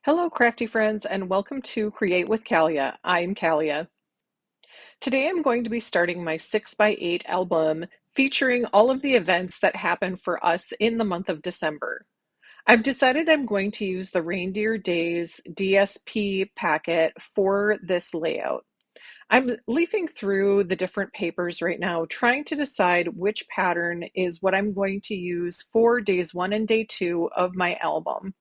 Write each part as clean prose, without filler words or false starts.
Hello, crafty friends, and welcome to Create with Kalia. I'm Kalia. Today I'm going to be starting my 6 by 8 album featuring all of the events that happen for us in the month of December. I've decided I'm going to use the Reindeer Days DSP packet for this layout. I'm leafing through the different papers right now, trying to decide which pattern is what I'm going to use for days 1 and day 2 of my album.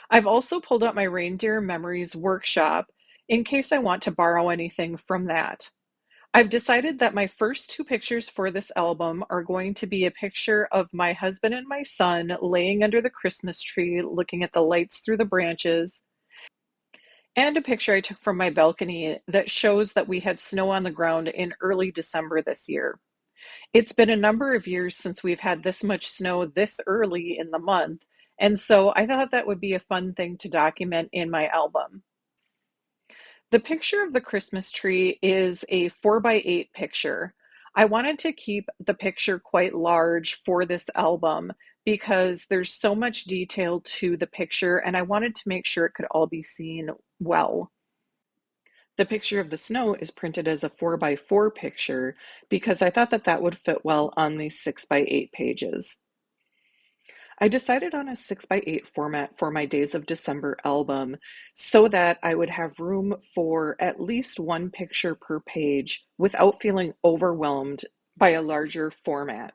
I've also pulled out my Reindeer Memories workshop in case I want to borrow anything from that. I've decided that my first two pictures for this album are going to be a picture of my husband and my son laying under the Christmas tree, looking at the lights through the branches, and a picture I took from my balcony that shows that we had snow on the ground in early December this year. It's been a number of years since we've had this much snow this early in the month, and so I thought that would be a fun thing to document in my album. The picture of the Christmas tree is a 4 by 8 picture. I wanted to keep the picture quite large for this album because there's so much detail to the picture, and I wanted to make sure it could all be seen well. The picture of the snow is printed as a 4 by 4 picture because I thought that that would fit well on these 6 by 8 pages. I decided on a 6 by 8 format for my Days of December album so that I would have room for at least one picture per page without feeling overwhelmed by a larger format.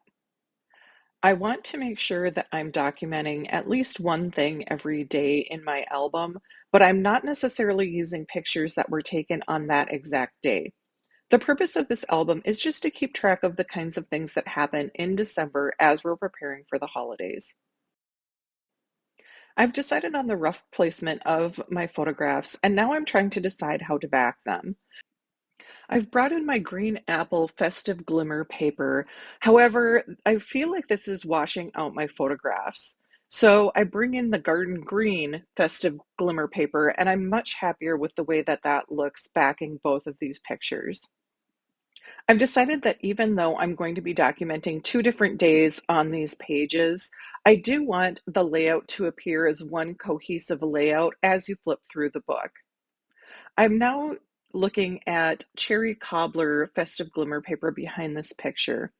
I want to make sure that I'm documenting at least one thing every day in my album, but I'm not necessarily using pictures that were taken on that exact day. The purpose of this album is just to keep track of the kinds of things that happen in December as we're preparing for the holidays. I've decided on the rough placement of my photographs, and now I'm trying to decide how to back them. I've brought in my green apple festive glimmer paper. However, I feel like this is washing out my photographs. So I bring in the garden green festive glimmer paper, and I'm much happier with the way that that looks backing both of these pictures. I've decided that even though I'm going to be documenting two different days on these pages, I do want the layout to appear as one cohesive layout as you flip through the book. I'm now looking at cherry cobbler festive glimmer paper behind this picture.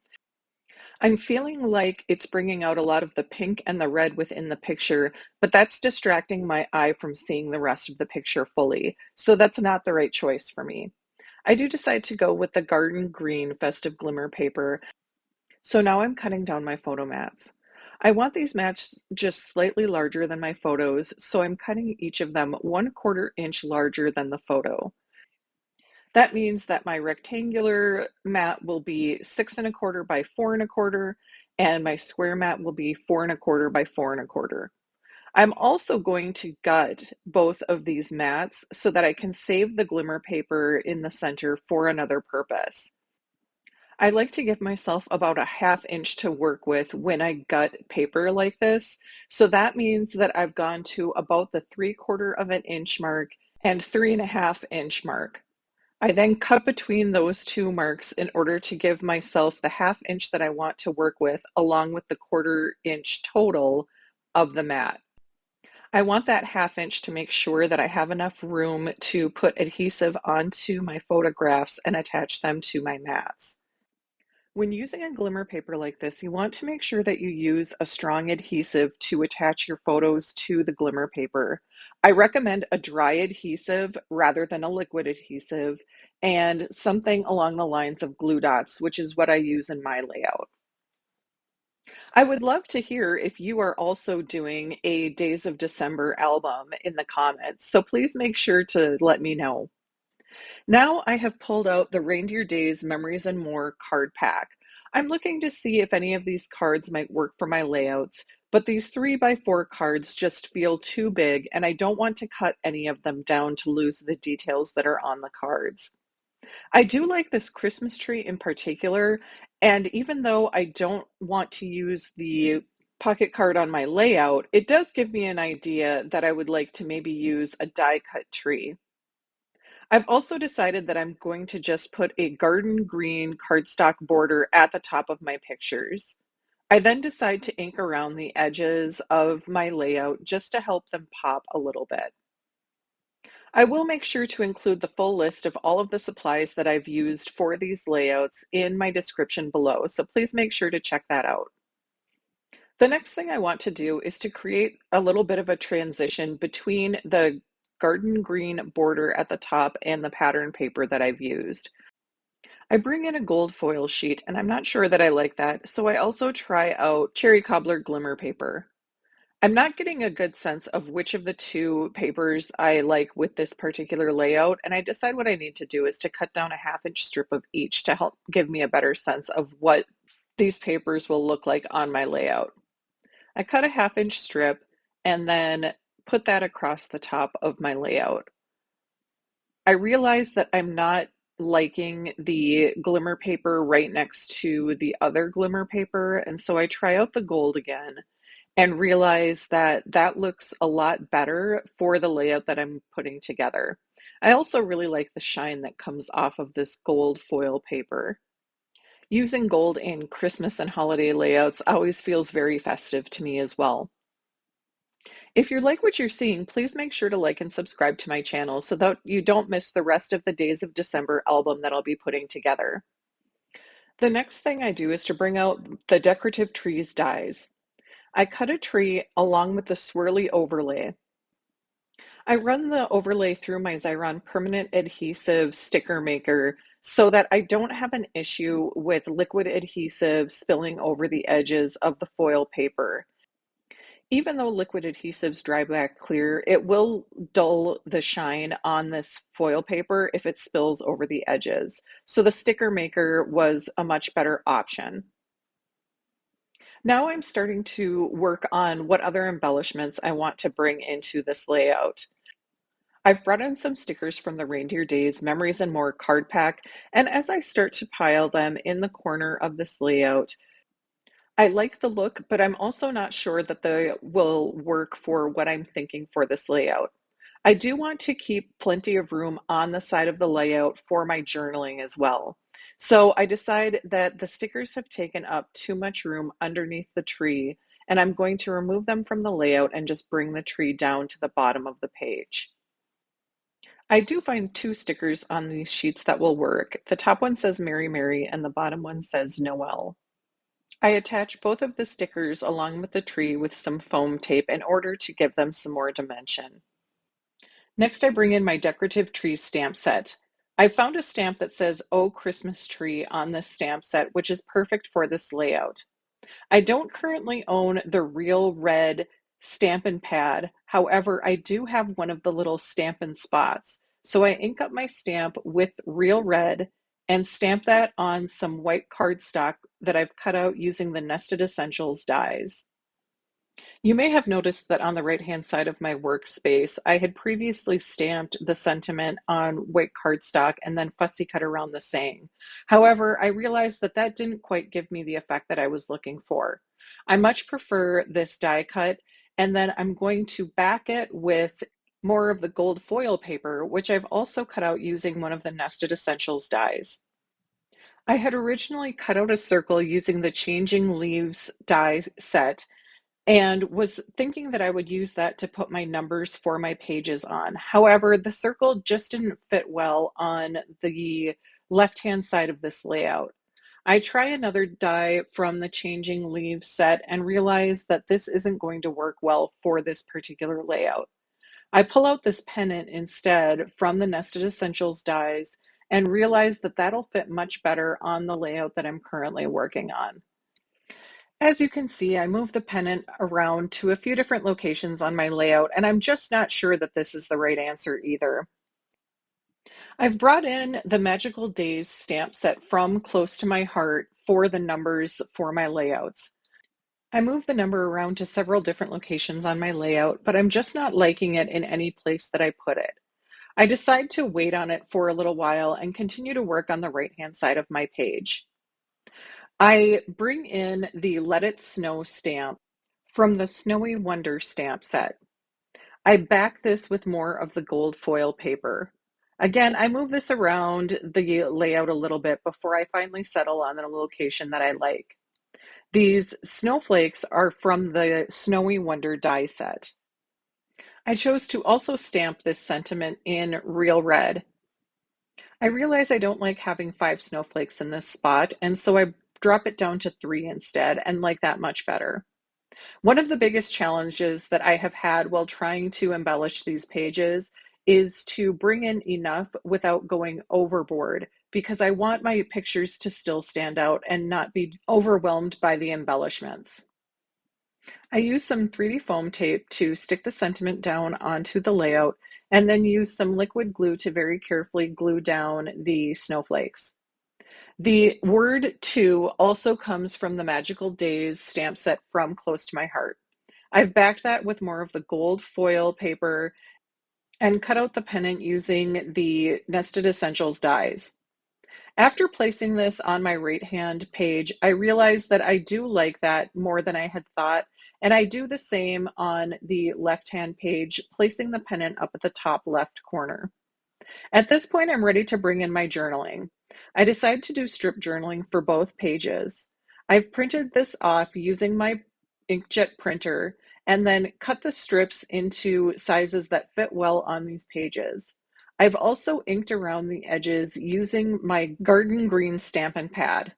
I'm feeling like it's bringing out a lot of the pink and the red within the picture, but that's distracting my eye from seeing the rest of the picture fully. So that's not the right choice for me. I do decide to go with the garden green festive glimmer paper. So now I'm cutting down my photo mats. I want these mats just slightly larger than my photos, so I'm cutting each of them 1/4 inch larger than the photo. That means that my rectangular mat will be 6 1/4 by 4 1/4, and my square mat will be 4 1/4 by 4 1/4. I'm also going to gut both of these mats so that I can save the glimmer paper in the center for another purpose. I like to give myself about a 1/2 inch to work with when I gut paper like this. So that means that I've gone to about the 3/4 of an inch mark and 3 1/2 inch mark. I then cut between those two marks in order to give myself the 1/2 inch that I want to work with, along with the 1/4 inch total of the mat. I want that 1/2 inch to make sure that I have enough room to put adhesive onto my photographs and attach them to my mats. When using a glimmer paper like this, you want to make sure that you use a strong adhesive to attach your photos to the glimmer paper. I recommend a dry adhesive rather than a liquid adhesive and something along the lines of glue dots, which is what I use in my layout. I would love to hear if you are also doing a Days of December album in the comments, so please make sure to let me know. Now I have pulled out the Reindeer Days Memories and More card pack. I'm looking to see if any of these cards might work for my layouts, but these 3 by 4 cards just feel too big and I don't want to cut any of them down to lose the details that are on the cards. I do like this Christmas tree in particular, and even though I don't want to use the pocket card on my layout, it does give me an idea that I would like to maybe use a die cut tree. I've also decided that I'm going to just put a garden green cardstock border at the top of my pictures. I then decide to ink around the edges of my layout just to help them pop a little bit. I will make sure to include the full list of all of the supplies that I've used for these layouts in my description below, so please make sure to check that out. The next thing I want to do is to create a little bit of a transition between the garden green border at the top and the pattern paper that I've used. I bring in a gold foil sheet and I'm not sure that I like that, so I also try out cherry cobbler glimmer paper. I'm not getting a good sense of which of the two papers I like with this particular layout, and I decide what I need to do is to cut down a half-inch strip of each to help give me a better sense of what these papers will look like on my layout. I cut a half-inch strip and then put that across the top of my layout. I realize that I'm not liking the glimmer paper right next to the other glimmer paper, and so I try out the gold again and realize that that looks a lot better for the layout that I'm putting together. I also really like the shine that comes off of this gold foil paper. Using gold in Christmas and holiday layouts always feels very festive to me as well. If you like what you're seeing, please make sure to like and subscribe to my channel so that you don't miss the rest of the Days of December album that I'll be putting together. The next thing I do is to bring out the decorative trees dies. I cut a tree along with the swirly overlay. I run the overlay through my Xyron permanent adhesive sticker maker so that I don't have an issue with liquid adhesive spilling over the edges of the foil paper. Even though liquid adhesives dry back clear, it will dull the shine on this foil paper if it spills over the edges. So the sticker maker was a much better option. Now I'm starting to work on what other embellishments I want to bring into this layout. I've brought in some stickers from the Reindeer Days Memories and More card pack, and as I start to pile them in the corner of this layout, I like the look, but I'm also not sure that they will work for what I'm thinking for this layout. I do want to keep plenty of room on the side of the layout for my journaling as well. So I decide that the stickers have taken up too much room underneath the tree, and I'm going to remove them from the layout and just bring the tree down to the bottom of the page. I do find two stickers on these sheets that will work. The top one says Mary Mary and the bottom one says Noel. I attach both of the stickers along with the tree with some foam tape in order to give them some more dimension. Next, I bring in my decorative tree stamp set. I found a stamp that says Oh Christmas Tree on this stamp set, which is perfect for this layout. I don't currently own the Real Red Stampin' Pad. However, I do have one of the little Stampin' Spots. So I ink up my stamp with Real Red and stamp that on some white cardstock that I've cut out using the Nested Essentials dies. You may have noticed that on the right-hand side of my workspace, I had previously stamped the sentiment on white cardstock and then fussy cut around the saying. However, I realized that that didn't quite give me the effect that I was looking for. I much prefer this die cut, and then I'm going to back it with more of the gold foil paper, which I've also cut out using one of the Nested Essentials dies. I had originally cut out a circle using the Changing Leaves die set and was thinking that I would use that to put my numbers for my pages on. However, the circle just didn't fit well on the left-hand side of this layout. I try another die from the Changing Leaves set and realize that this isn't going to work well for this particular layout. I pull out this pennant instead from the Nested Essentials dies and realize that that'll fit much better on the layout that I'm currently working on. As you can see, I moved the pennant around to a few different locations on my layout, and I'm just not sure that this is the right answer either. I've brought in the Magical Days stamp set from Close to My Heart for the numbers for my layouts. I moved the number around to several different locations on my layout, but I'm just not liking it in any place that I put it. I decide to wait on it for a little while and continue to work on the right-hand side of my page. I bring in the Let It Snow stamp from the Snowy Wonder stamp set. I back this with more of the gold foil paper. Again, I move this around the layout a little bit before I finally settle on a location that I like. These snowflakes are from the Snowy Wonder die set. I chose to also stamp this sentiment in real red. I realize I don't like having 5 snowflakes in this spot, and so I drop it down to 3 instead and like that much better. One of the biggest challenges that I have had while trying to embellish these pages is to bring in enough without going overboard because I want my pictures to still stand out and not be overwhelmed by the embellishments. I use some 3D foam tape to stick the sentiment down onto the layout and then use some liquid glue to very carefully glue down the snowflakes. The word "to" also comes from the Magical Days stamp set from Close to My Heart. I've backed that with more of the gold foil paper and cut out the pennant using the Nested Essentials dies. After placing this on my right hand page, I realized that I do like that more than I had thought, and I do the same on the left hand page, placing the pennant up at the top left corner. At this point, I'm ready to bring in my journaling. I decided to do strip journaling for both pages. I've printed this off using my inkjet printer and then cut the strips into sizes that fit well on these pages. I've also inked around the edges using my garden green Stampin' Pad.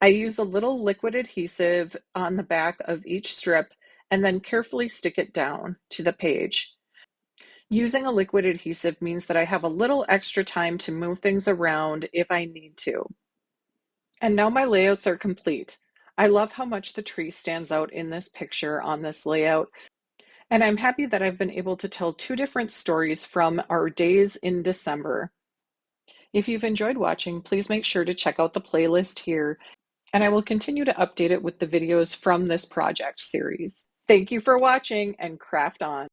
I use a little liquid adhesive on the back of each strip and then carefully stick it down to the page. Using a liquid adhesive means that I have a little extra time to move things around if I need to. And now my layouts are complete. I love how much the tree stands out in this picture on this layout, and I'm happy that I've been able to tell 2 different stories from our days in December. If you've enjoyed watching, please make sure to check out the playlist here, and I will continue to update it with the videos from this project series. Thank you for watching and craft on.